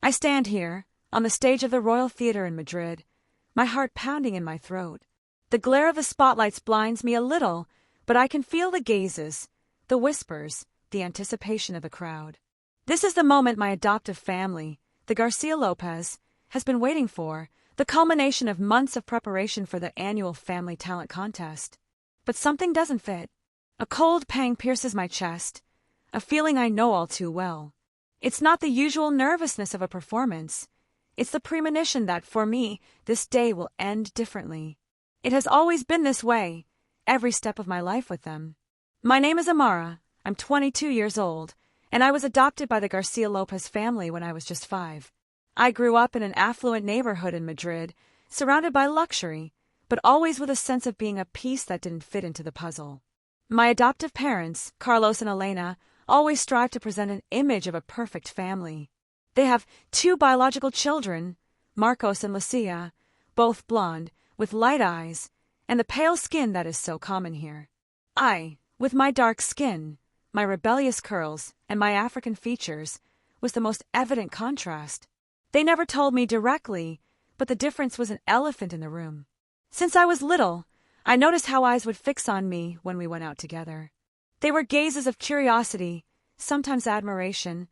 I stand here, on the stage of the Royal Theatre in Madrid, my heart pounding in my throat. The glare of the spotlights blinds me a little, but I can feel the gazes, the whispers, the anticipation of the crowd. This is the moment my adoptive family, the Garcia Lopez, has been waiting for, the culmination of months of preparation for the annual Family Talent Contest. But something doesn't fit. A cold pang pierces my chest, a feeling I know all too well. It's not the usual nervousness of a performance. It's the premonition that, for me, this day will end differently. It has always been this way, every step of my life with them. My name is Amara, I'm 22 years old, and I was adopted by the Garcia Lopez family when I was just 5. I grew up in an affluent neighborhood in Madrid, surrounded by luxury, but always with a sense of being a piece that didn't fit into the puzzle. My adoptive parents, Carlos and Elena, always strive to present an image of a perfect family. They have 2 biological children, Marcos and Lucia, both blonde, with light eyes, and the pale skin that is so common here. I, with my dark skin, my rebellious curls, and my African features, was the most evident contrast. They never told me directly, but the difference was an elephant in the room. Since I was little, I noticed how eyes would fix on me when we went out together. They were gazes of curiosity, sometimes admiration,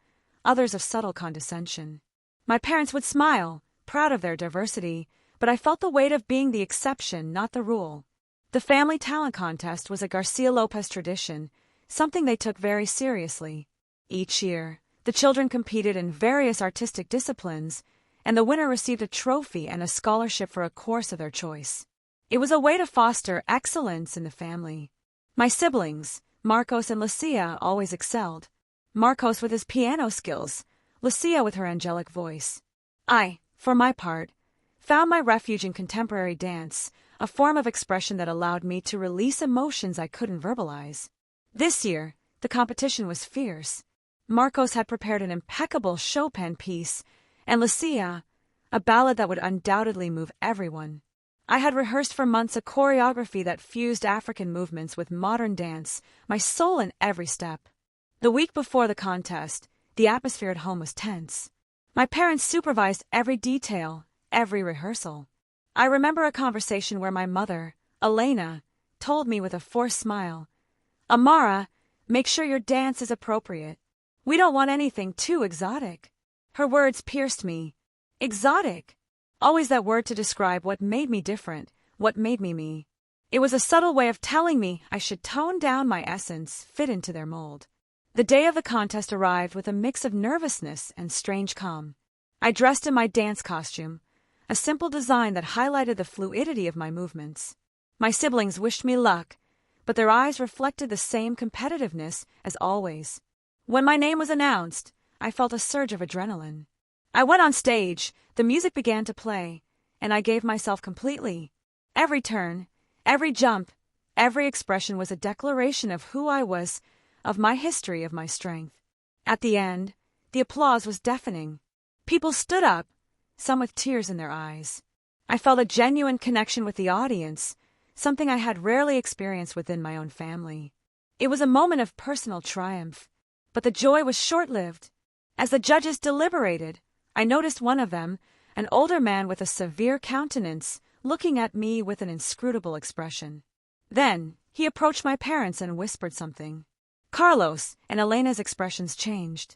others of subtle condescension. My parents would smile, proud of their diversity, but I felt the weight of being the exception, not the rule. The Family Talent Contest was a Garcia Lopez tradition, something they took very seriously. Each year, the children competed in various artistic disciplines, and the winner received a trophy and a scholarship for a course of their choice. It was a way to foster excellence in the family. My siblings, Marcos and Lucia, always excelled. Marcos with his piano skills, Lucia with her angelic voice. I, for my part, found my refuge in contemporary dance, a form of expression that allowed me to release emotions I couldn't verbalize. This year, the competition was fierce. Marcos had prepared an impeccable Chopin piece, and Lucia, a ballad that would undoubtedly move everyone. I had rehearsed for months a choreography that fused African movements with modern dance, my soul in every step. The week before the contest, the atmosphere at home was tense. My parents supervised every detail, every rehearsal. I remember a conversation where my mother, Elena, told me with a forced smile, "Amara, make sure your dance is appropriate. We don't want anything too exotic." Her words pierced me. Exotic. Always that word to describe what made me different, what made me me. It was a subtle way of telling me I should tone down my essence, fit into their mold. The day of the contest arrived with a mix of nervousness and strange calm. I dressed in my dance costume, a simple design that highlighted the fluidity of my movements. My siblings wished me luck, but their eyes reflected the same competitiveness as always. When my name was announced, I felt a surge of adrenaline. I went on stage, the music began to play, and I gave myself completely. Every turn, every jump, every expression was a declaration of who I was, of my history, of my strength. At the end, the applause was deafening. People stood up, some with tears in their eyes. I felt a genuine connection with the audience, something I had rarely experienced within my own family. It was a moment of personal triumph, but the joy was short-lived. As the judges deliberated, I noticed one of them, an older man with a severe countenance, looking at me with an inscrutable expression. Then, he approached my parents and whispered something. Carlos and Elena's expressions changed.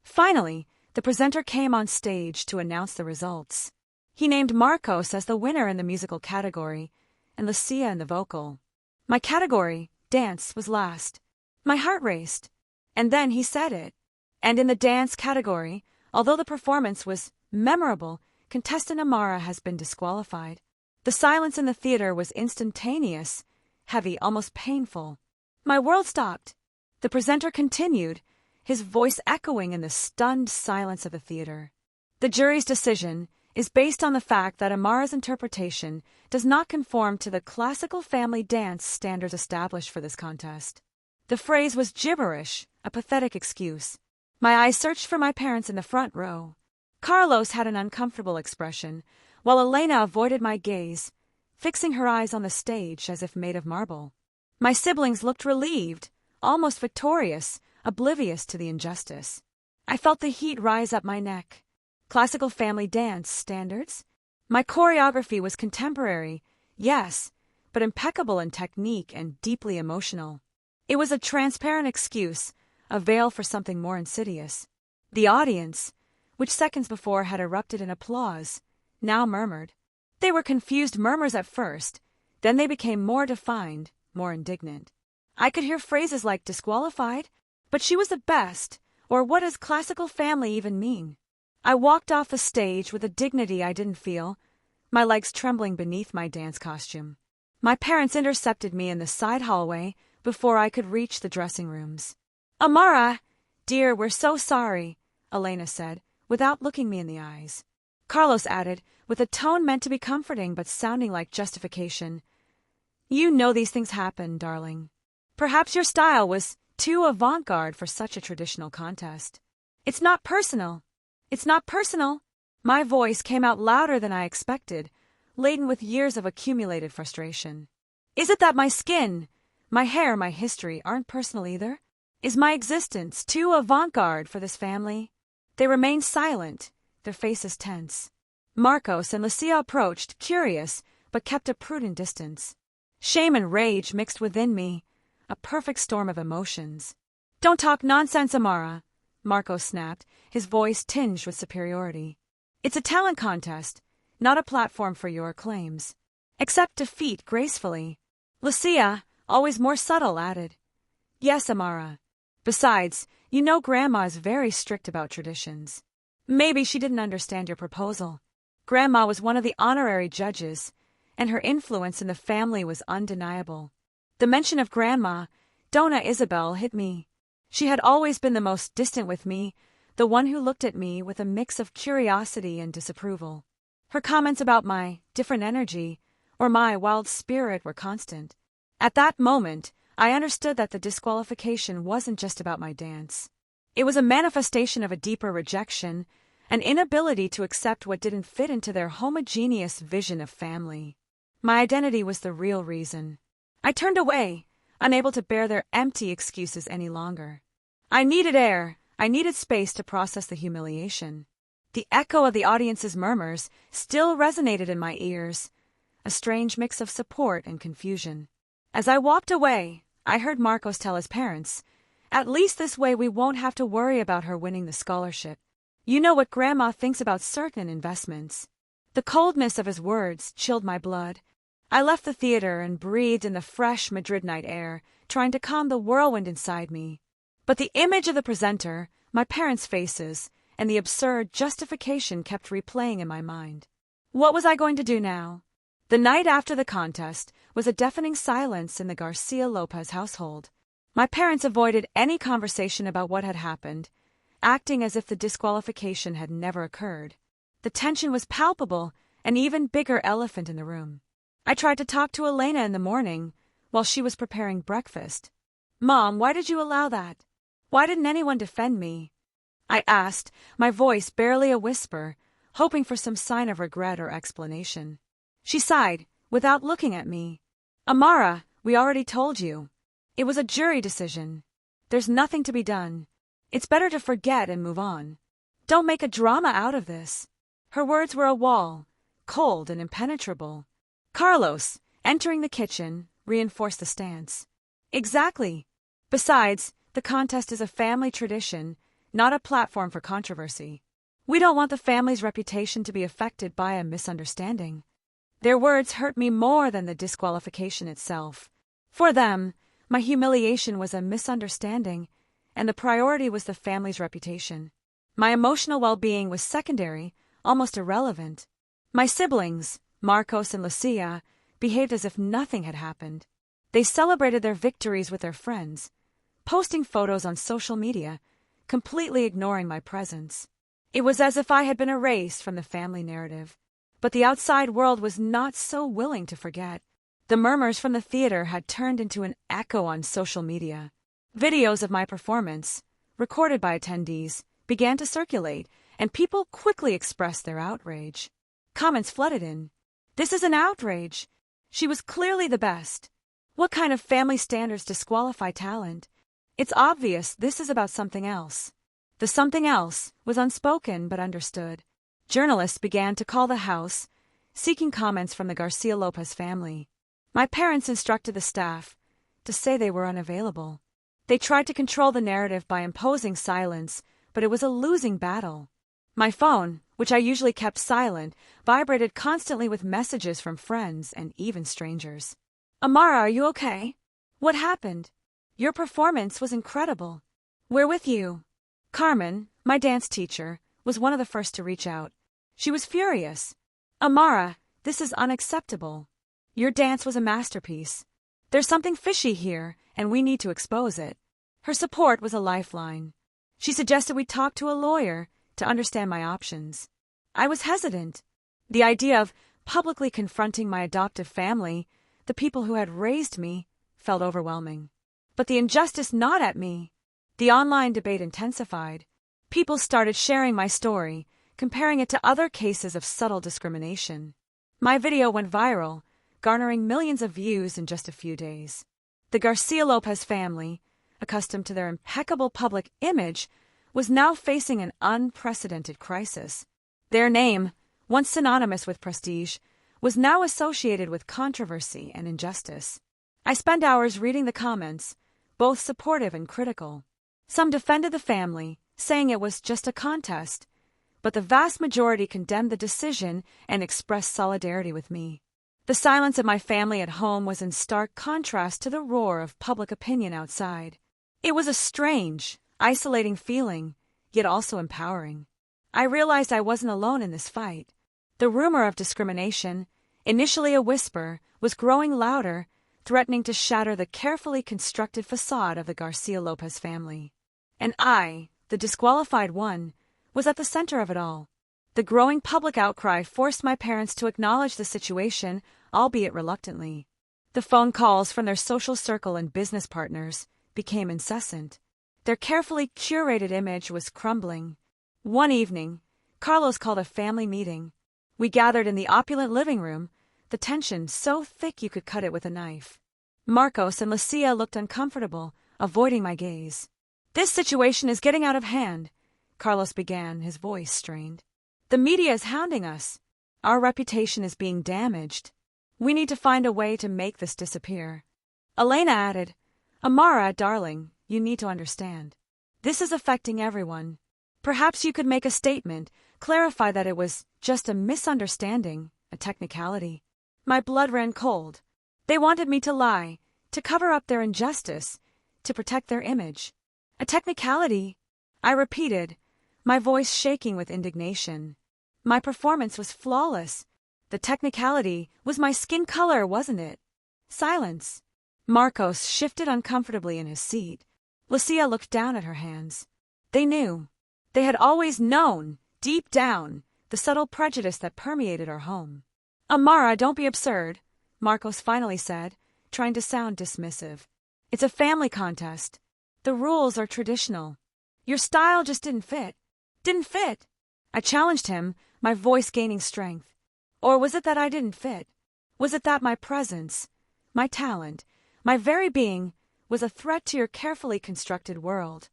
Finally, the presenter came on stage to announce the results. He named Marcos as the winner in the musical category, and Lucia in the vocal. My category, dance, was last. My heart raced. And then he said it. And in the dance category, although the performance was memorable, contestant Amara has been disqualified. The silence in the theater was instantaneous, heavy, almost painful. My world stopped. The presenter continued, his voice echoing in the stunned silence of the theater. The jury's decision is based on the fact that Amara's interpretation does not conform to the classical family dance standards established for this contest. The phrase was gibberish, a pathetic excuse. My eyes searched for my parents in the front row. Carlos had an uncomfortable expression, while Elena avoided my gaze, fixing her eyes on the stage as if made of marble. My siblings looked relieved, almost victorious, oblivious to the injustice. I felt the heat rise up my neck. Classical family dance standards? My choreography was contemporary, yes, but impeccable in technique and deeply emotional. It was a transparent excuse, a veil for something more insidious. The audience, which seconds before had erupted in applause, now murmured. They were confused murmurs at first, then they became more defined, more indignant. I could hear phrases like disqualified, but she was the best, or what does classical family even mean? I walked off the stage with a dignity I didn't feel, my legs trembling beneath my dance costume. My parents intercepted me in the side hallway before I could reach the dressing rooms. Amara! Dear, we're so sorry, Elena said, without looking me in the eyes. Carlos added, with a tone meant to be comforting but sounding like justification. You know these things happen, darling. Perhaps your style was too avant-garde for such a traditional contest. It's not personal. It's not personal. My voice came out louder than I expected, laden with years of accumulated frustration. Is it that my skin, my hair, my history aren't personal either? Is my existence too avant-garde for this family? They remained silent, their faces tense. Marcos and Lucia approached, curious, but kept a prudent distance. Shame and rage mixed within me, a perfect storm of emotions. Don't talk nonsense, Amara, Marcos snapped, his voice tinged with superiority. It's a talent contest, not a platform for your claims. Accept defeat gracefully. Lucia, always more subtle, added. Yes, Amara. Besides, you know Grandma is very strict about traditions. Maybe she didn't understand your proposal. Grandma was one of the honorary judges, and her influence in the family was undeniable. The mention of Grandma, Dona Isabel, hit me. She had always been the most distant with me, the one who looked at me with a mix of curiosity and disapproval. Her comments about my different energy or my wild spirit were constant. At that moment, I understood that the disqualification wasn't just about my dance. It was a manifestation of a deeper rejection, an inability to accept what didn't fit into their homogeneous vision of family. My identity was the real reason. I turned away, unable to bear their empty excuses any longer. I needed air. I needed space to process the humiliation. The echo of the audience's murmurs still resonated in my ears, a strange mix of support and confusion. As I walked away, I heard Marcos tell his parents, "At least this way we won't have to worry about her winning the scholarship. You know what Grandma thinks about certain investments." The coldness of his words chilled my blood. I left the theater and breathed in the fresh Madrid night air, trying to calm the whirlwind inside me. But the image of the presenter, my parents' faces, and the absurd justification kept replaying in my mind. What was I going to do now? The night after the contest was a deafening silence in the Garcia Lopez household. My parents avoided any conversation about what had happened, acting as if the disqualification had never occurred. The tension was palpable, an even bigger elephant in the room. I tried to talk to Elena in the morning, while she was preparing breakfast. "Mom, why did you allow that? Why didn't anyone defend me?" I asked, my voice barely a whisper, hoping for some sign of regret or explanation. She sighed, without looking at me. "Amara, we already told you. It was a jury decision. There's nothing to be done. It's better to forget and move on. Don't make a drama out of this." Her words were a wall, cold and impenetrable. Carlos, entering the kitchen, reinforced the stance. "Exactly. Besides, the contest is a family tradition, not a platform for controversy. We don't want the family's reputation to be affected by a misunderstanding." Their words hurt me more than the disqualification itself. For them, my humiliation was a misunderstanding, and the priority was the family's reputation. My emotional well-being was secondary, almost irrelevant. My siblings, Marcos and Lucia, behaved as if nothing had happened. They celebrated their victories with their friends, posting photos on social media, completely ignoring my presence. It was as if I had been erased from the family narrative. But the outside world was not so willing to forget. The murmurs from the theater had turned into an echo on social media. Videos of my performance, recorded by attendees, began to circulate, and people quickly expressed their outrage. Comments flooded in. "This is an outrage. She was clearly the best. What kind of family standards disqualify talent? It's obvious this is about something else." The something else was unspoken but understood. Journalists began to call the house, seeking comments from the Garcia Lopez family. My parents instructed the staff to say they were unavailable. They tried to control the narrative by imposing silence, but it was a losing battle. My phone, which I usually kept silent, vibrated constantly with messages from friends and even strangers. Amara, are you okay? What happened? Your performance was incredible. We're with you. Carmen, my dance teacher, was one of the first to reach out. She was furious. Amara, this is unacceptable. Your dance was a masterpiece. There's something fishy here, and we need to expose it. Her support was a lifeline. She suggested we talk to a lawyer to understand my options. I was hesitant. The idea of publicly confronting my adoptive family, the people who had raised me, felt overwhelming. But the injustice gnawed at me. The online debate intensified. People started sharing my story, comparing it to other cases of subtle discrimination. My video went viral, garnering millions of views in just a few days. The Garcia Lopez family, accustomed to their impeccable public image, was now facing an unprecedented crisis. Their name, once synonymous with prestige, was now associated with controversy and injustice. I spent hours reading the comments, both supportive and critical. Some defended the family, saying it was just a contest, but the vast majority condemned the decision and expressed solidarity with me. The silence of my family at home was in stark contrast to the roar of public opinion outside. It was a strange, isolating feeling, yet also empowering. I realized I wasn't alone in this fight. The rumor of discrimination, initially a whisper, was growing louder, threatening to shatter the carefully constructed facade of the Garcia Lopez family. And I, the disqualified one, was at the center of it all. The growing public outcry forced my parents to acknowledge the situation, albeit reluctantly. The phone calls from their social circle and business partners became incessant. Their carefully curated image was crumbling. One evening, Carlos called a family meeting. We gathered in the opulent living room, the tension so thick you could cut it with a knife. Marcos and Lucia looked uncomfortable, avoiding my gaze. "This situation is getting out of hand," Carlos began, his voice strained. "The media is hounding us. Our reputation is being damaged. We need to find a way to make this disappear." Elena added, "Amara, darling, you need to understand. This is affecting everyone. Perhaps you could make a statement, clarify that it was just a misunderstanding, a technicality." My blood ran cold. They wanted me to lie, to cover up their injustice, to protect their image. "A technicality," I repeated, my voice shaking with indignation. My performance was flawless. The technicality was my skin color, wasn't it? Silence. Marcos shifted uncomfortably in his seat. Lucia looked down at her hands. They knew. They had always known, deep down, the subtle prejudice that permeated our home. "Amara, don't be absurd," Marcos finally said, trying to sound dismissive. "It's a family contest. The rules are traditional. Your style just didn't fit." Didn't fit? I challenged him, my voice gaining strength. Or was it that I didn't fit? Was it that my presence, my talent, my very being, was a threat to your carefully constructed world?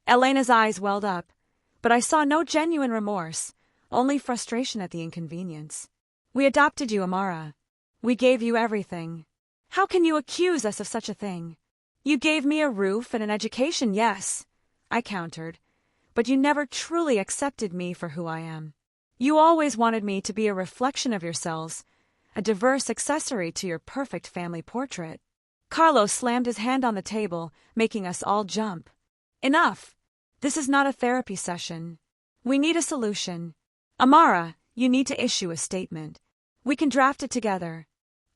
Elena's eyes welled up, but I saw no genuine remorse, only frustration at the inconvenience. "We adopted you, Amara. We gave you everything. How can you accuse us of such a thing? You gave me a roof and an education, yes," I countered, "but you never truly accepted me for who I am. You always wanted me to be a reflection of yourselves, a diverse accessory to your perfect family portrait." Carlos slammed his hand on the table, making us all jump. "Enough. This is not a therapy session. We need a solution. Amara, you need to issue a statement. We can draft it together."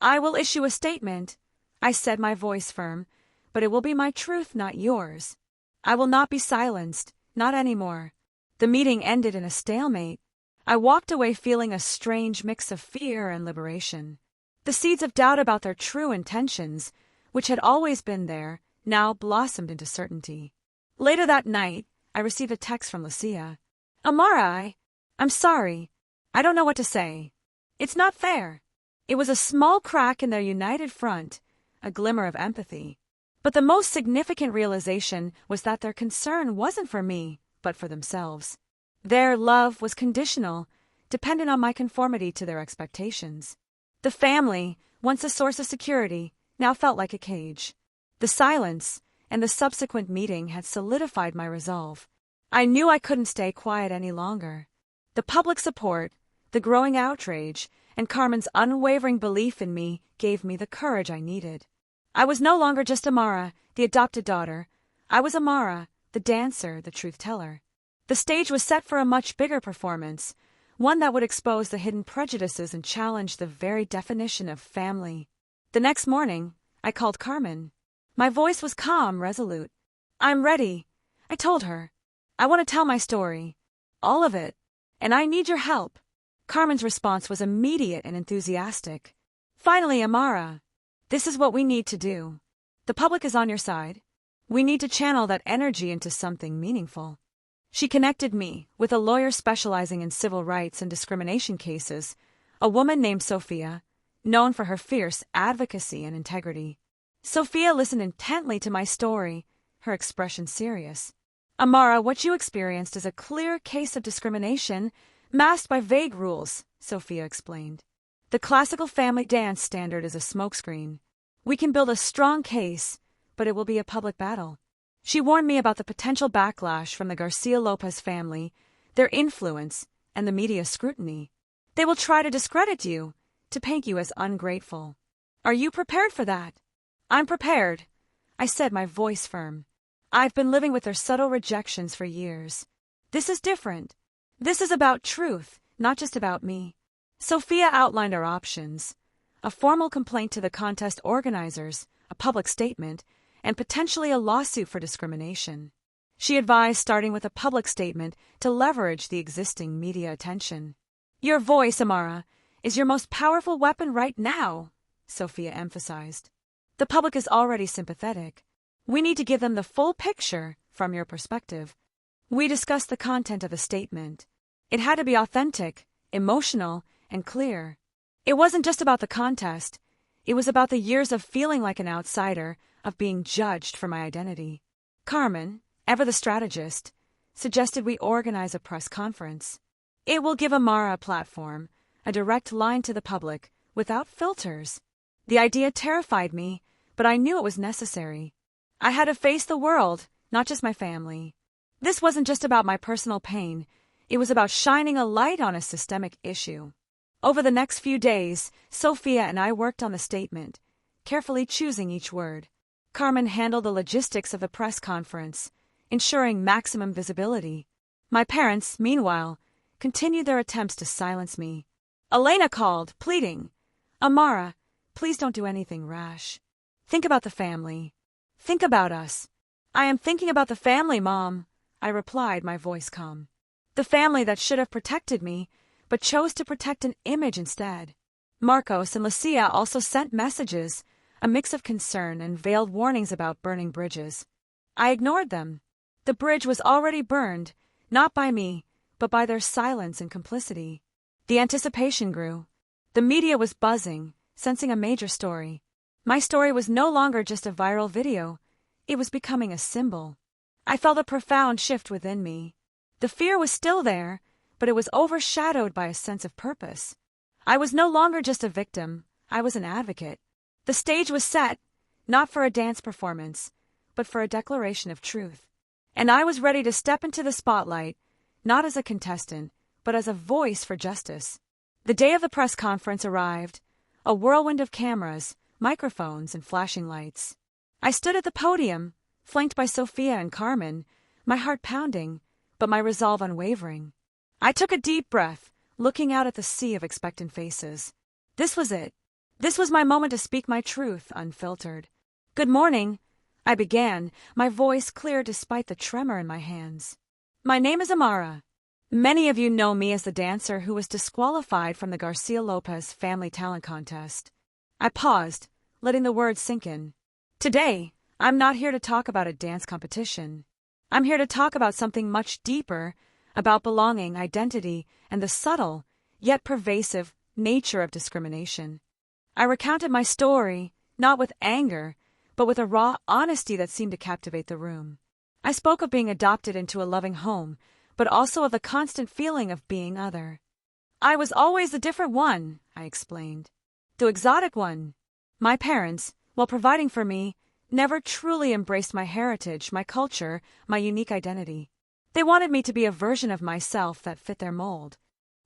"I will issue a statement," I said, my voice firm, "but it will be my truth, not yours. I will not be silenced, not anymore." The meeting ended in a stalemate. I walked away feeling a strange mix of fear and liberation. The seeds of doubt about their true intentions, which had always been there, now blossomed into certainty. Later that night, I received a text from Lucia. "Amara, I'm sorry. I don't know what to say. It's not fair." It was a small crack in their united front, a glimmer of empathy. But the most significant realization was that their concern wasn't for me, but for themselves. Their love was conditional, dependent on my conformity to their expectations. The family, once a source of security, now felt like a cage. The silence and the subsequent meeting had solidified my resolve. I knew I couldn't stay quiet any longer. The public support, the growing outrage, and Carmen's unwavering belief in me gave me the courage I needed. I was no longer just Amara, the adopted daughter. I was Amara, the dancer, the truth-teller. The stage was set for a much bigger performance, one that would expose the hidden prejudices and challenge the very definition of family. The next morning, I called Carmen. My voice was calm, resolute. "I'm ready," I told her. "I want to tell my story. All of it. And I need your help." Carmen's response was immediate and enthusiastic. "Finally, Amara. This is what we need to do. The public is on your side. We need to channel that energy into something meaningful." She connected me with a lawyer specializing in civil rights and discrimination cases, a woman named Sofía, known for her fierce advocacy and integrity. Sofía listened intently to my story, her expression serious. "Amara, what you experienced is a clear case of discrimination masked by vague rules," Sofía explained. "The classical family dance standard is a smokescreen. We can build a strong case, but it will be a public battle." She warned me about the potential backlash from the Garcia Lopez family, their influence, and the media scrutiny. "They will try to discredit you, to paint you as ungrateful. Are you prepared for that?" "I'm prepared," I said, my voice firm. "I've been living with their subtle rejections for years. This is different. This is about truth, not just about me." Sofía outlined our options: a formal complaint to the contest organizers, a public statement, and potentially a lawsuit for discrimination. She advised starting with a public statement to leverage the existing media attention. "Your voice, Amara, is your most powerful weapon right now," Sofía emphasized. "The public is already sympathetic. We need to give them the full picture from your perspective." We discussed the content of the statement. It had to be authentic, emotional, and clear. It wasn't just about the contest. It was about the years of feeling like an outsider, of being judged for my identity. Carmen, ever the strategist, suggested we organize a press conference. It will give Amara a platform, a direct line to the public, without filters. The idea terrified me, but I knew it was necessary. I had to face the world, not just my family. This wasn't just about my personal pain. It was about shining a light on a systemic issue. Over the next few days, Sofía and I worked on the statement, carefully choosing each word. Carmen handled the logistics of the press conference, ensuring maximum visibility. My parents, meanwhile, continued their attempts to silence me. Elena called, pleading, "Amara, please don't do anything rash. Think about the family. Think about us." "I am thinking about the family, Mom," I replied, my voice calm. "The family that should have protected me, but chose to protect an image instead." Marcos and Lucia also sent messages, a mix of concern and veiled warnings about burning bridges. I ignored them. The bridge was already burned, not by me, but by their silence and complicity. The anticipation grew. The media was buzzing, sensing a major story. My story was no longer just a viral video. It was becoming a symbol. I felt a profound shift within me. The fear was still there, but it was overshadowed by a sense of purpose. I was no longer just a victim. I was an advocate. The stage was set, not for a dance performance, but for a declaration of truth. And I was ready to step into the spotlight, not as a contestant, but as a voice for justice. The day of the press conference arrived, a whirlwind of cameras, microphones, and flashing lights. I stood at the podium, flanked by Sofía and Carmen, my heart pounding, but my resolve unwavering. I took a deep breath, looking out at the sea of expectant faces. This was it. This was my moment to speak my truth, unfiltered. "Good morning," I began, my voice clear despite the tremor in my hands. "My name is Amara. Many of you know me as the dancer who was disqualified from the Garcia Lopez Family Talent Contest." I paused, letting the words sink in. "Today, I'm not here to talk about a dance competition. I'm here to talk about something much deeper, about belonging, identity, and the subtle, yet pervasive, nature of discrimination." I recounted my story, not with anger, but with a raw honesty that seemed to captivate the room. I spoke of being adopted into a loving home, but also of the constant feeling of being other. I was always the different one, I explained. The exotic one. My parents, while providing for me, never truly embraced my heritage, my culture, my unique identity. They wanted me to be a version of myself that fit their mold.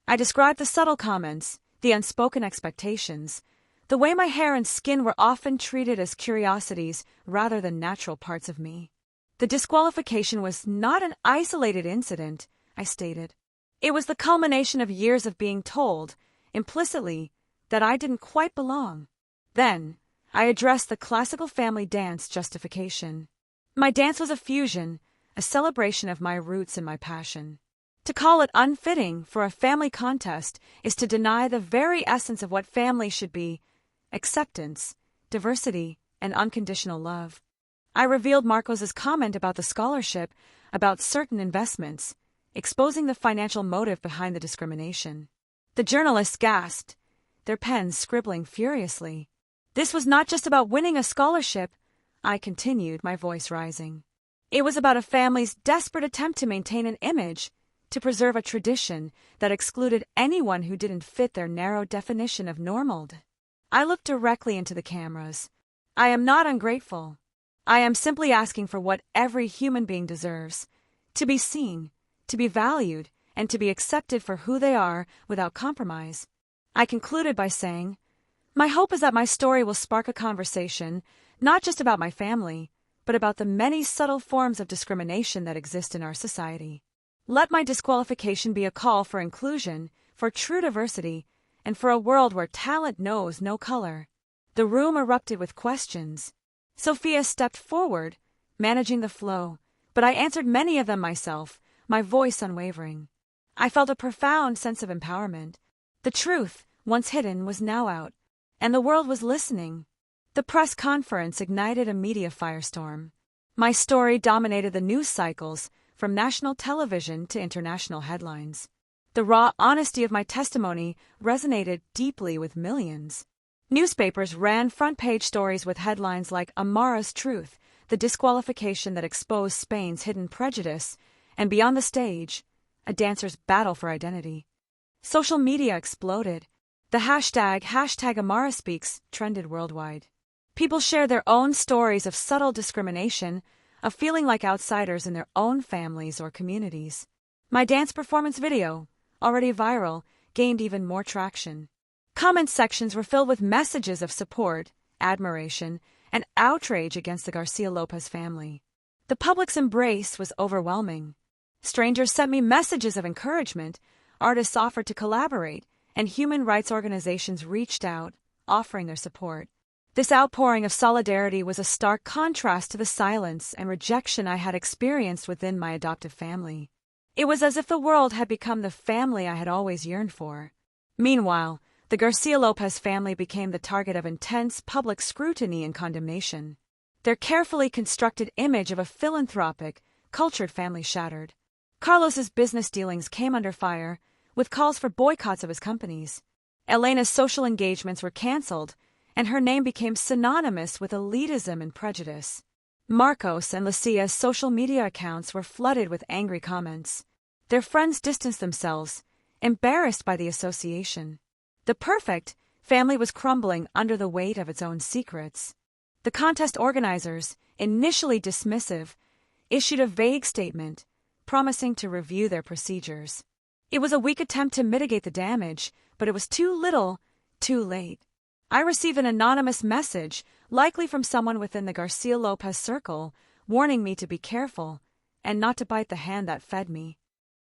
I described the subtle comments, the unspoken expectations, the way my hair and skin were often treated as curiosities rather than natural parts of me. The disqualification was not an isolated incident, I stated. It was the culmination of years of being told, implicitly, that I didn't quite belong. Then, I addressed the classical family dance justification. My dance was a fusion, a celebration of my roots and my passion. To call it unfitting for a family contest is to deny the very essence of what family should be: acceptance, diversity, and unconditional love. I revealed Marcos's comment about the scholarship, about certain investments, exposing the financial motive behind the discrimination. The journalists gasped, their pens scribbling furiously. This was not just about winning a scholarship, I continued, my voice rising. It was about a family's desperate attempt to maintain an image, to preserve a tradition that excluded anyone who didn't fit their narrow definition of normal. I looked directly into the cameras. I am not ungrateful. I am simply asking for what every human being deserves: to be seen, to be valued, and to be accepted for who they are without compromise. I concluded by saying, my hope is that my story will spark a conversation, not just about my family, but about the many subtle forms of discrimination that exist in our society. Let my disqualification be a call for inclusion, for true diversity, and for a world where talent knows no color. The room erupted with questions. Sofía stepped forward, managing the flow, but I answered many of them myself, my voice unwavering. I felt a profound sense of empowerment. The truth, once hidden, was now out, and the world was listening. The press conference ignited a media firestorm. My story dominated the news cycles, from national television to international headlines. The raw honesty of my testimony resonated deeply with millions. Newspapers ran front-page stories with headlines like "Amara's Truth," the disqualification that exposed Spain's hidden prejudice, and "Beyond the Stage," a dancer's battle for identity. Social media exploded. The hashtag #AmaraSpeaks trended worldwide. People shared their own stories of subtle discrimination, of feeling like outsiders in their own families or communities. My dance performance video, already viral, gained even more traction. Comment sections were filled with messages of support, admiration, and outrage against the Garcia Lopez family. The public's embrace was overwhelming. Strangers sent me messages of encouragement, artists offered to collaborate, and human rights organizations reached out, offering their support. This outpouring of solidarity was a stark contrast to the silence and rejection I had experienced within my adoptive family. It was as if the world had become the family I had always yearned for. Meanwhile, the Garcia Lopez family became the target of intense public scrutiny and condemnation. Their carefully constructed image of a philanthropic, cultured family shattered. Carlos's business dealings came under fire, with calls for boycotts of his companies. Elena's social engagements were canceled, and her name became synonymous with elitism and prejudice. Marcos and Lucia's social media accounts were flooded with angry comments. Their friends distanced themselves, embarrassed by the association. The perfect family was crumbling under the weight of its own secrets. The contest organizers, initially dismissive, issued a vague statement, promising to review their procedures. It was a weak attempt to mitigate the damage, but it was too little, too late. I received an anonymous message, likely from someone within the Garcia Lopez circle, warning me to be careful and not to bite the hand that fed me.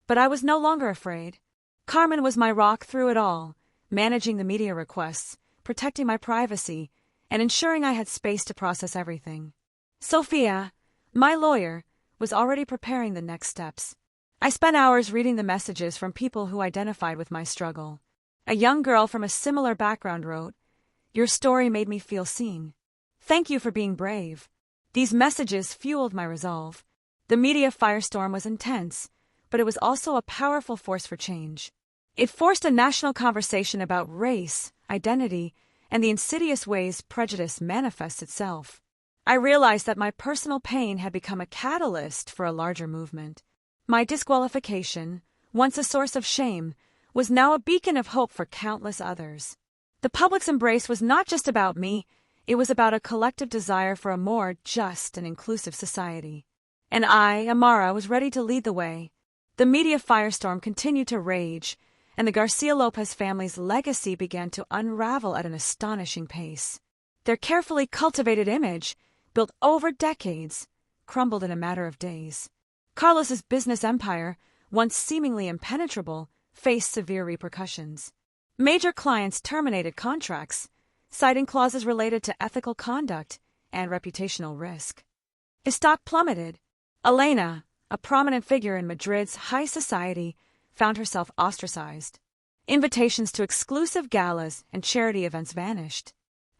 But I was no longer afraid. Carmen was my rock through it all, managing the media requests, protecting my privacy, and ensuring I had space to process everything. Sofía, my lawyer, was already preparing the next steps. I spent hours reading the messages from people who identified with my struggle. A young girl from a similar background wrote, "Your story made me feel seen. Thank you for being brave." These messages fueled my resolve. The media firestorm was intense, but it was also a powerful force for change. It forced a national conversation about race, identity, and the insidious ways prejudice manifests itself. I realized that my personal pain had become a catalyst for a larger movement. My disqualification, once a source of shame, was now a beacon of hope for countless others. The public's embrace was not just about me, it was about a collective desire for a more just and inclusive society. And I, Amara, was ready to lead the way. The media firestorm continued to rage, and the Garcia Lopez family's legacy began to unravel at an astonishing pace. Their carefully cultivated image, built over decades, crumbled in a matter of days. Carlos's business empire, once seemingly impenetrable, faced severe repercussions. Major clients terminated contracts, citing clauses related to ethical conduct and reputational risk. His stock plummeted. Elena, a prominent figure in Madrid's high society, found herself ostracized. Invitations to exclusive galas and charity events vanished.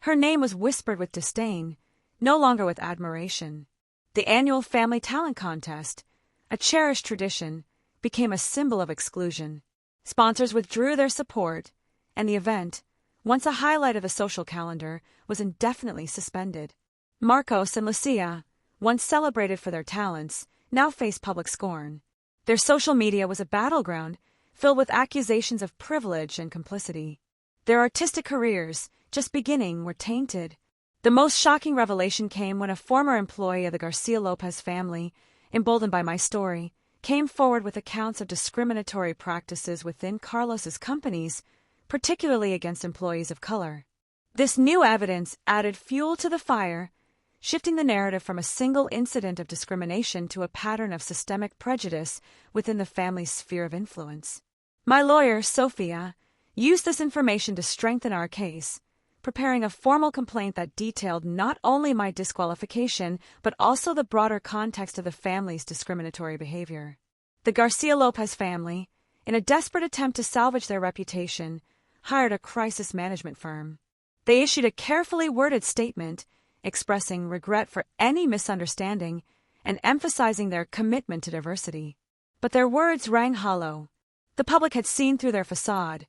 Her name was whispered with disdain, no longer with admiration. The annual Family Talent Contest, a cherished tradition, became a symbol of exclusion. Sponsors withdrew their support, and the event, once a highlight of the social calendar, was indefinitely suspended. Marcos and Lucia, once celebrated for their talents, now faced public scorn. Their social media was a battleground filled with accusations of privilege and complicity. Their artistic careers, just beginning, were tainted. The most shocking revelation came when a former employee of the Garcia Lopez family, emboldened by my story, came forward with accounts of discriminatory practices within Carlos's companies, particularly against employees of color. This new evidence added fuel to the fire, shifting the narrative from a single incident of discrimination to a pattern of systemic prejudice within the family's sphere of influence. My lawyer, Sofía, used this information to strengthen our case, preparing a formal complaint that detailed not only my disqualification but also the broader context of the family's discriminatory behavior. The Garcia Lopez family, in a desperate attempt to salvage their reputation, hired a crisis management firm. They issued a carefully worded statement expressing regret for any misunderstanding and emphasizing their commitment to diversity. But their words rang hollow. The public had seen through their facade,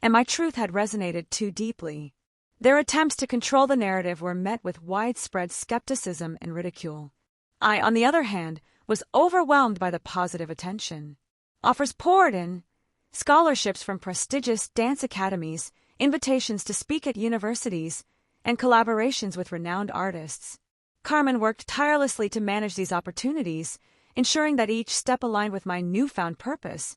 and my truth had resonated too deeply. Their attempts to control the narrative were met with widespread skepticism and ridicule. I, on the other hand, was overwhelmed by the positive attention. Offers poured in, scholarships from prestigious dance academies, invitations to speak at universities, and collaborations with renowned artists. Carmen worked tirelessly to manage these opportunities, ensuring that each step aligned with my newfound purpose,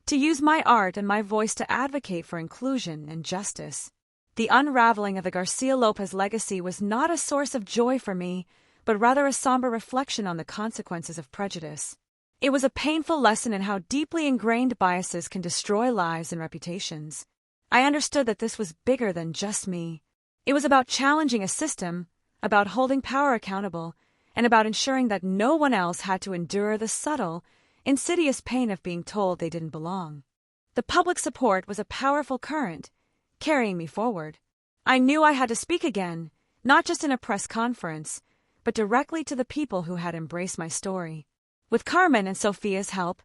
to use my art and my voice to advocate for inclusion and justice. The unraveling of the Garcia Lopez legacy was not a source of joy for me, but rather a somber reflection on the consequences of prejudice. It was a painful lesson in how deeply ingrained biases can destroy lives and reputations. I understood that this was bigger than just me. It was about challenging a system, about holding power accountable, and about ensuring that no one else had to endure the subtle, insidious pain of being told they didn't belong. The public support was a powerful current, carrying me forward. I knew I had to speak again, not just in a press conference, but directly to the people who had embraced my story. With Carmen and Sofía's help,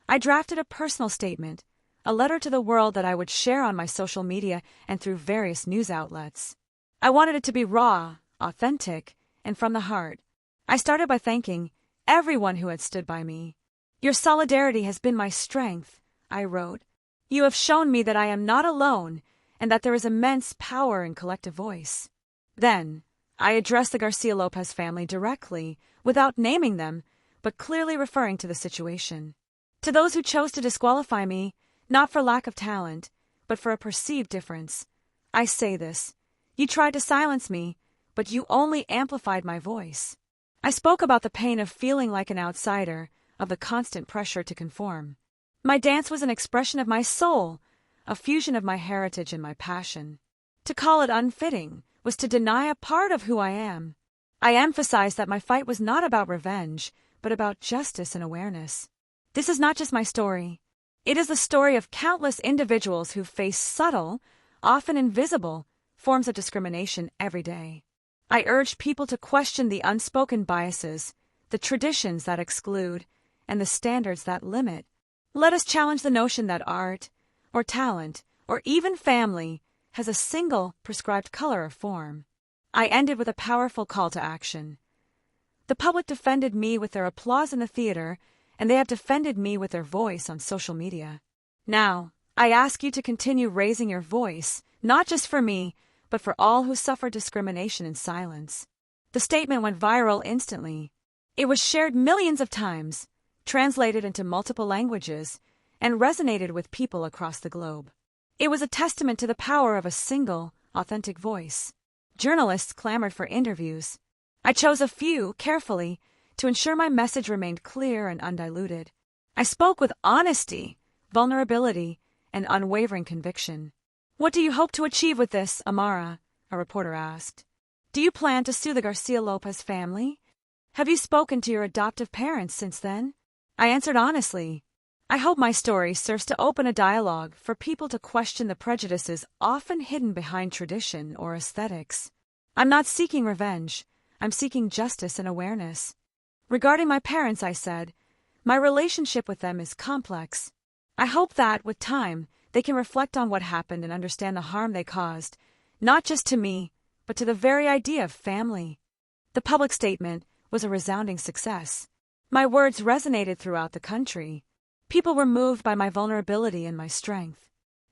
I drafted a personal statement, a letter to the world that I would share on my social media and through various news outlets. I wanted it to be raw, authentic, and from the heart. I started by thanking everyone who had stood by me. "Your solidarity has been my strength," I wrote. "You have shown me that I am not alone and that there is immense power in collective voice." Then, I addressed the Garcia Lopez family directly, without naming them, but clearly referring to the situation. To those who chose to disqualify me, not for lack of talent, but for a perceived difference, I say this: you tried to silence me, but you only amplified my voice. I spoke about the pain of feeling like an outsider, of the constant pressure to conform. My dance was an expression of my soul, a fusion of my heritage and my passion. To call it unfitting was to deny a part of who I am. I emphasized that my fight was not about revenge, but about justice and awareness. This is not just my story. It is the story of countless individuals who face subtle, often invisible, forms of discrimination every day. I urged people to question the unspoken biases, the traditions that exclude, and the standards that limit. Let us challenge the notion that art, or talent, or even family has a single prescribed color or form. I ended with a powerful call to action. The public defended me with their applause in the theater, and they have defended me with their voice on social media. Now, I ask you to continue raising your voice, not just for me, but for all who suffer discrimination in silence." The statement went viral instantly. It was shared millions of times, translated into multiple languages, and resonated with people across the globe. It was a testament to the power of a single, authentic voice. Journalists clamored for interviews. I chose a few, carefully, to ensure my message remained clear and undiluted. I spoke with honesty, vulnerability, and unwavering conviction. "What do you hope to achieve with this, Amara?" a reporter asked. "Do you plan to sue the Garcia Lopez family? Have you spoken to your adoptive parents since then?" I answered honestly. I hope my story serves to open a dialogue for people to question the prejudices often hidden behind tradition or aesthetics. I'm not seeking revenge. I'm seeking justice and awareness. Regarding my parents, I said, my relationship with them is complex. I hope that, with time, they can reflect on what happened and understand the harm they caused, not just to me, but to the very idea of family. The public statement was a resounding success. My words resonated throughout the country. People were moved by my vulnerability and my strength.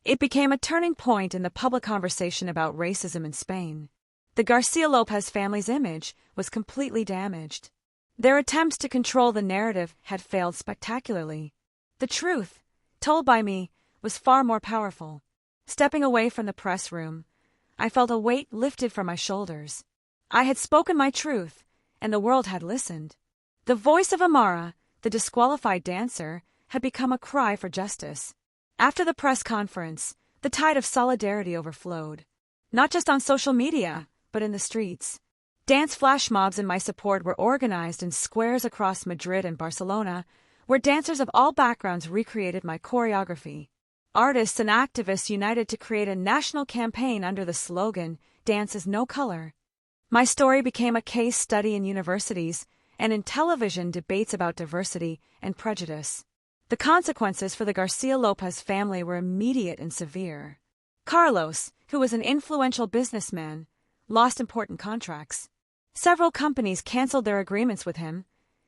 It became a turning point in the public conversation about racism in Spain. The Garcia Lopez family's image was completely damaged. Their attempts to control the narrative had failed spectacularly. The truth, told by me, was far more powerful. Stepping away from the press room, I felt a weight lifted from my shoulders. I had spoken my truth, and the world had listened. The voice of Amara, the disqualified dancer, had become a cry for justice. After the press conference, the tide of solidarity overflowed. Not just on social media, but in the streets. Dance flash mobs in my support were organized in squares across Madrid and Barcelona, where dancers of all backgrounds recreated my choreography. Artists and activists united to create a national campaign under the slogan, "Dance is no color." My story became a case study in universities and in television debates about diversity and prejudice. The consequences for the Garcia Lopez family were immediate and severe. Carlos, who was an influential businessman, lost important contracts. Several companies canceled their agreements with him,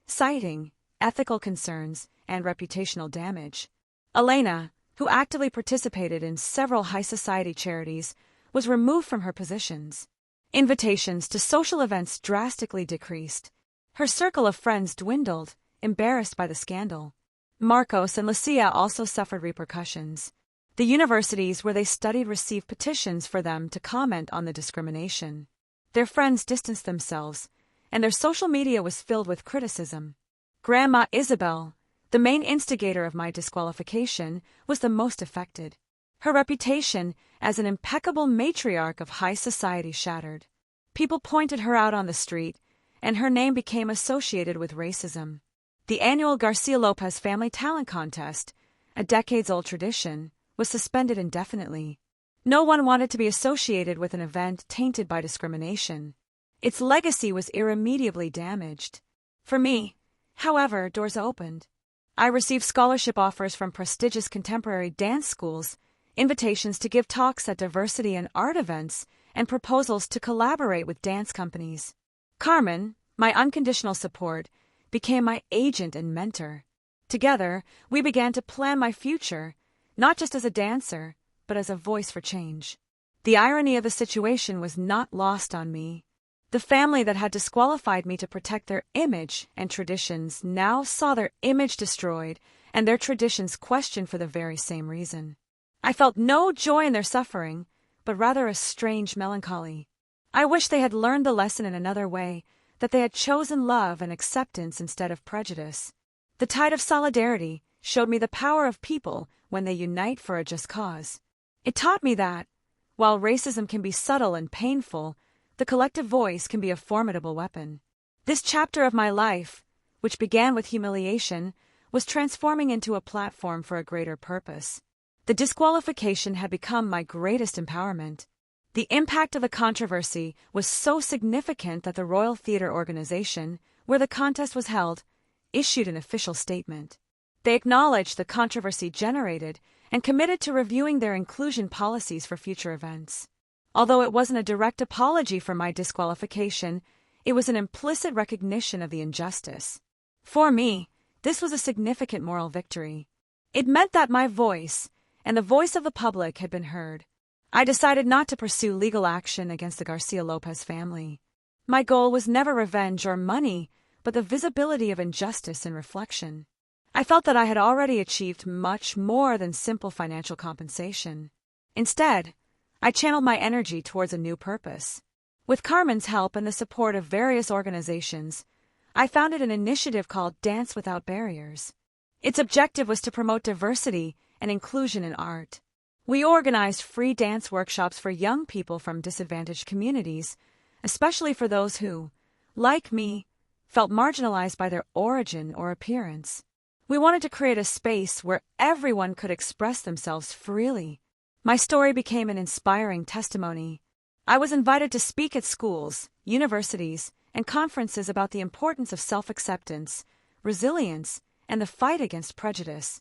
citing ethical concerns and reputational damage. Elena, who actively participated in several high society charities, was removed from her positions. Invitations to social events drastically decreased. Her circle of friends dwindled, embarrassed by the scandal. Marcos and Lucia also suffered repercussions. The universities where they studied received petitions for them to comment on the discrimination. Their friends distanced themselves, and their social media was filled with criticism. Grandma Isabel, the main instigator of my disqualification, was the most affected. Her reputation as an impeccable matriarch of high society shattered. People pointed her out on the street, and her name became associated with racism. The annual Garcia Lopez Family Talent Contest, a decades-old tradition, was suspended indefinitely. No one wanted to be associated with an event tainted by discrimination. Its legacy was irremediably damaged. For me, however, doors opened. I received scholarship offers from prestigious contemporary dance schools, invitations to give talks at diversity and art events, and proposals to collaborate with dance companies. Carmen, my unconditional support, became my agent and mentor. Together, we began to plan my future, not just as a dancer, but as a voice for change. The irony of the situation was not lost on me. The family that had disqualified me to protect their image and traditions now saw their image destroyed and their traditions questioned for the very same reason. I felt no joy in their suffering, but rather a strange melancholy. I wish they had learned the lesson in another way, that they had chosen love and acceptance instead of prejudice. The tide of solidarity showed me the power of people when they unite for a just cause. It taught me that, while racism can be subtle and painful, the collective voice can be a formidable weapon. This chapter of my life, which began with humiliation, was transforming into a platform for a greater purpose. The disqualification had become my greatest empowerment. The impact of the controversy was so significant that the Royal Theatre Organization, where the contest was held, issued an official statement. They acknowledged the controversy generated and committed to reviewing their inclusion policies for future events. Although it wasn't a direct apology for my disqualification, it was an implicit recognition of the injustice. For me, this was a significant moral victory. It meant that my voice, and the voice of the public had been heard. I decided not to pursue legal action against the Garcia Lopez family. My goal was never revenge or money, but the visibility of injustice and reflection. I felt that I had already achieved much more than simple financial compensation. Instead, I channeled my energy towards a new purpose. With Carmen's help and the support of various organizations, I founded an initiative called Dance Without Barriers. Its objective was to promote diversity and inclusion in art. We organized free dance workshops for young people from disadvantaged communities, especially for those who, like me, felt marginalized by their origin or appearance. We wanted to create a space where everyone could express themselves freely. My story became an inspiring testimony. I was invited to speak at schools, universities, and conferences about the importance of self-acceptance, resilience, and the fight against prejudice.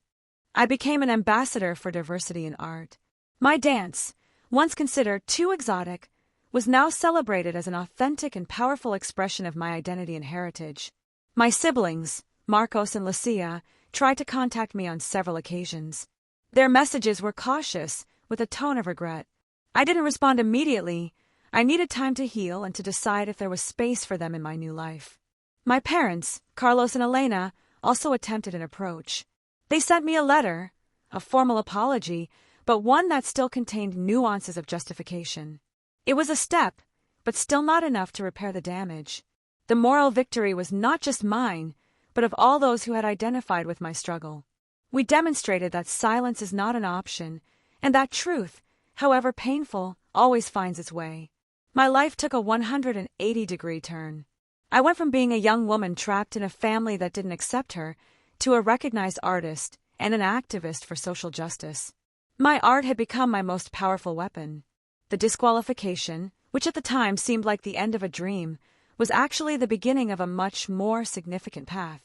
I became an ambassador for diversity in art. My dance, once considered too exotic, was now celebrated as an authentic and powerful expression of my identity and heritage. My siblings, Marcos and Lucia, tried to contact me on several occasions. Their messages were cautious, with a tone of regret. I didn't respond immediately. I needed time to heal and to decide if there was space for them in my new life. My parents, Carlos and Elena, also attempted an approach. They sent me a letter, a formal apology, but one that still contained nuances of justification. It was a step, but still not enough to repair the damage. The moral victory was not just mine, but of all those who had identified with my struggle. We demonstrated that silence is not an option, and that truth, however painful, always finds its way. My life took a 180-degree turn. I went from being a young woman trapped in a family that didn't accept her to a recognized artist and an activist for social justice. My art had become my most powerful weapon. The disqualification, which at the time seemed like the end of a dream, was actually the beginning of a much more significant path.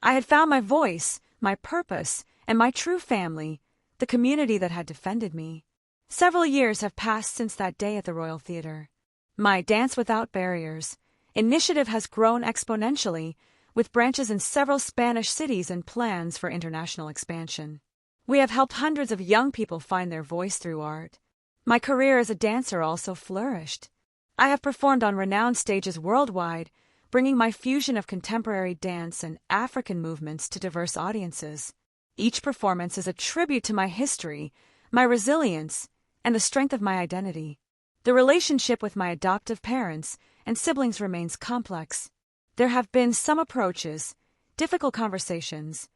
I had found my voice, my purpose, and my true family, the community that had defended me. Several years have passed since that day at the Royal Theatre. My Dance Without Barriers initiative has grown exponentially, with branches in several Spanish cities and plans for international expansion. We have helped hundreds of young people find their voice through art. My career as a dancer also flourished. I have performed on renowned stages worldwide, bringing my fusion of contemporary dance and African movements to diverse audiences. Each performance is a tribute to my history, my resilience, and the strength of my identity. The relationship with my adoptive parents and siblings remains complex. There have been some approaches, difficult conversations,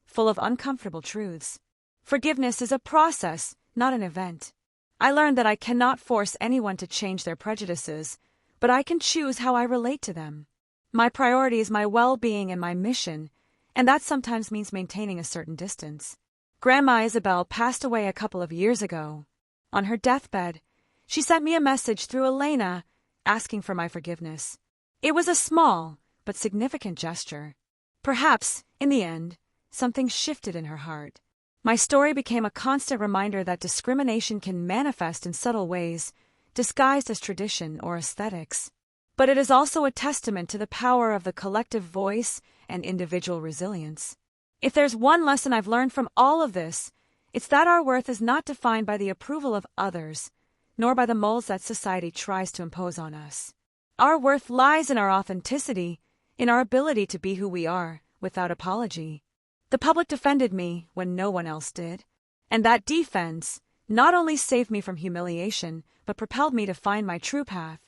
full of uncomfortable truths. Forgiveness is a process, not an event. I learned that I cannot force anyone to change their prejudices, but I can choose how I relate to them. My priority is my well-being and my mission, and that sometimes means maintaining a certain distance. Grandma Isabel passed away a couple of years ago. On her deathbed, she sent me a message through Elena asking for my forgiveness. It was a small but significant gesture. Perhaps, in the end, something shifted in her heart. My story became a constant reminder that discrimination can manifest in subtle ways, disguised as tradition or aesthetics. But it is also a testament to the power of the collective voice and individual resilience. If there's one lesson I've learned from all of this, it's that our worth is not defined by the approval of others, nor by the molds that society tries to impose on us. Our worth lies in our authenticity, in our ability to be who we are, without apology. The public defended me when no one else did, and that defense not only saved me from humiliation, but propelled me to find my true path.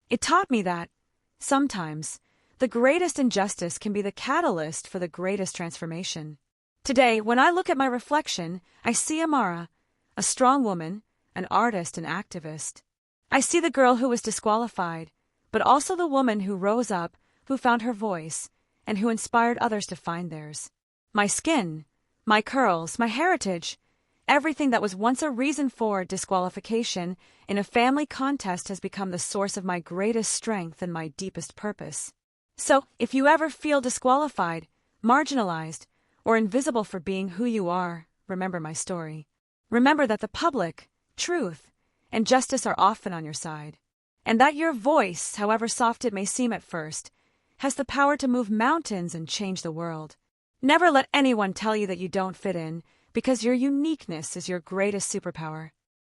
It taught me that, sometimes, the greatest injustice can be the catalyst for the greatest transformation. Today, when I look at my reflection, I see Amara, a strong woman, an artist and activist. I see the girl who was disqualified, but also the woman who rose up, who found her voice, and who inspired others to find theirs. My skin, my curls, my heritage, everything that was once a reason for disqualification in a family contest has become the source of my greatest strength and my deepest purpose. So, if you ever feel disqualified, marginalized, or invisible for being who you are, remember my story. Remember that the public, truth, and justice are often on your side, and that your voice, however soft it may seem at first, has the power to move mountains and change the world. Never let anyone tell you that you don't fit in, because your uniqueness is your greatest superpower.